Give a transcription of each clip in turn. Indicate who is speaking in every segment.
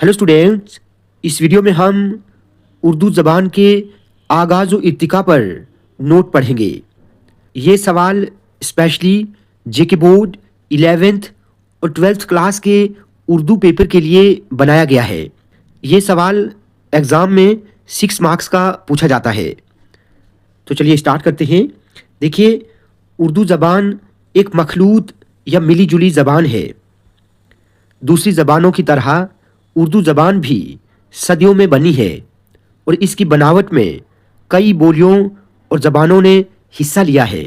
Speaker 1: Hello students, इस video में हम उर्दू ज़बान के आगाज़ व इर्तिका पर नोट पढ़ेंगे। ये सवाल स्पेशली जेके बोर्ड 11th और 12th क्लास के उर्दू पेपर के लिए बनाया गया है। ये सवाल एग्ज़ाम में 6 मार्क्स का पूछा जाता है। तो चलिए स्टार्ट करते हैं। देखिए, उर्दू ज़बान एक मखलूत या मिली जुली ज़बान है। दूसरी ज़बानों की तरह उर्दू ज़बान भी सदियों में बनी है और इसकी बनावट में कई बोलियों और ज़बानों ने हिस्सा लिया है।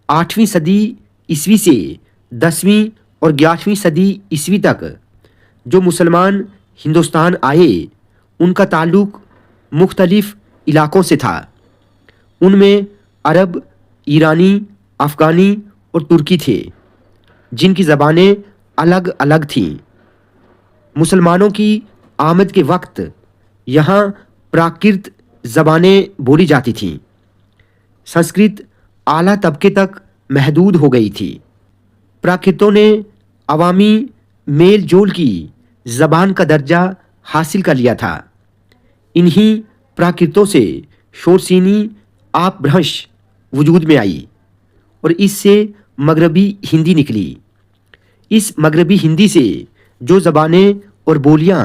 Speaker 1: 8वीं सदी ईस्वी से 10वीं और 11वीं सदी ईस्वी तक जो मुसलमान हिंदुस्तान आए, उनका ताल्लुक़ मुख्तलिफ़ इलाक़ों से था। उनमें अरब, ईरानी, अफ़गानी और तुर्की थे, जिनकी ज़बानें अलग अलग थीं। मुसलमानों की आमद के वक्त यहाँ प्राकृत ज़बानें बोली जाती थीं। संस्कृत आला तबके तक महदूद हो गई थी। प्राकृतों ने अवामी मेल जोल की ज़बान का दर्जा हासिल कर लिया था। इन्हीं प्राकृतों से शोरसीनी अपभ्रंश वजूद में आई और इससे मगरबी हिंदी निकली। इस मगरबी हिंदी से जो ज़बानें और बोलियां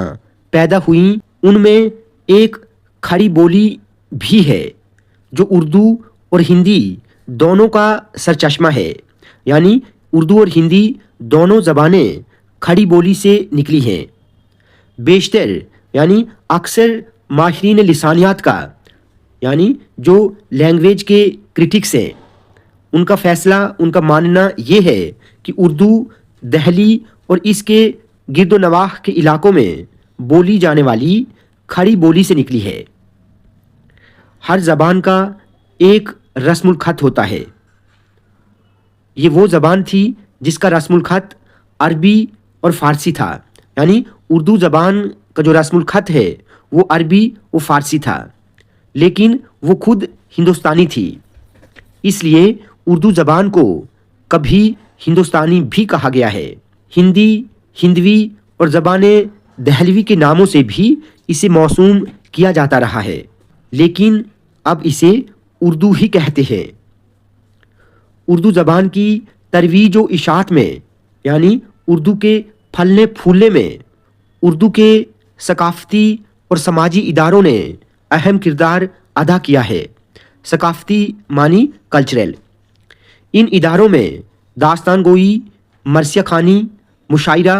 Speaker 1: पैदा हुईं, उनमें एक खड़ी बोली भी है जो उर्दू और हिंदी दोनों का सरचश्मा है। यानी उर्दू और हिंदी दोनों ज़बानें खड़ी बोली से निकली हैं। बेशतर यानी अक्सर माहिरीन लिसानियात का, यानी जो लैंग्वेज के क्रिटिक्स हैं, उनका फ़ैसला, उनका मानना ये है कि उर्दू दहली और इसके गिरदो नवाह के इलाक़ों में बोली जाने वाली खड़ी बोली से निकली है। हर ज़बान का एक रस्मुल ख़त होता है। ये वो ज़बान थी जिसका रस्मुल ख़त अरबी और फ़ारसी था। यानी उर्दू ज़बान का जो रस्मुल ख़त है वो अरबी व फ़ारसी था, लेकिन वो खुद हिंदुस्तानी थी। इसलिए उर्दू ज़बान को कभी हिंदुस्तानी भी कहा गया है। हिंदी, हिंदवी और ज़बाने दहलवी के नामों से भी इसे मौसूम किया जाता रहा है, लेकिन अब इसे उर्दू ही कहते हैं। उर्दू ज़बान की तरवीज व इशाअत में, यानी उर्दू के फलने फूलने में, उर्दू के सकाफ़ती और समाजी इदारों ने अहम किरदार अदा किया है। सकाफ़ती मानी कल्चरल। इन इदारों में दास्तान गोई, मरसिया खानी, मुशायरा,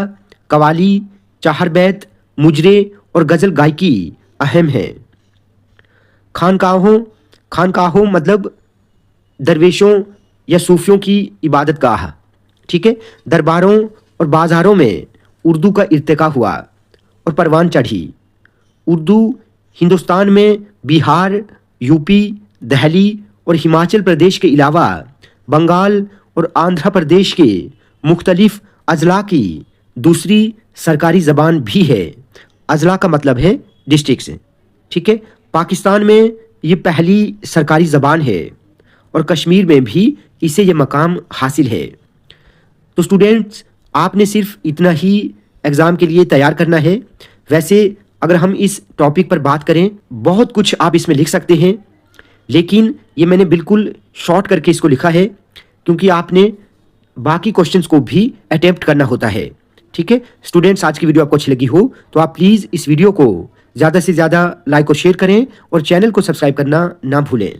Speaker 1: कवाली, चाहरबैत, मुजरे और गज़ल गायकी अहम हैं। खानकाहों मतलब दरवेशों या सूफियों की इबादत गाह, ठीक है। दरबारों और बाज़ारों में उर्दू का इर्तिका हुआ और परवान चढ़ी। उर्दू हिंदुस्तान में बिहार, यूपी, दिल्ली और हिमाचल प्रदेश के अलावा बंगाल और आंध्र प्रदेश के मुख्तलिफ अजला की दूसरी सरकारी ज़बान भी है। अजला का मतलब है डिस्ट्रिक्ट्स, ठीक है। पाकिस्तान में ये पहली सरकारी ज़बान है और कश्मीर में भी इसे ये मकाम हासिल है। तो स्टूडेंट्स, आपने सिर्फ इतना ही एग्ज़ाम के लिए तैयार करना है। वैसे अगर हम इस टॉपिक पर बात करें, बहुत कुछ आप इसमें लिख सकते हैं, लेकिन ये मैंने बिल्कुल शॉर्ट करके इसको लिखा है क्योंकि आपने बाकी क्वेश्चंस को भी अटेम्प्ट करना होता है, ठीक है। स्टूडेंट्स, आज की वीडियो आपको अच्छी लगी हो तो आप प्लीज़ इस वीडियो को ज़्यादा से ज़्यादा लाइक और शेयर करें और चैनल को सब्सक्राइब करना ना भूलें।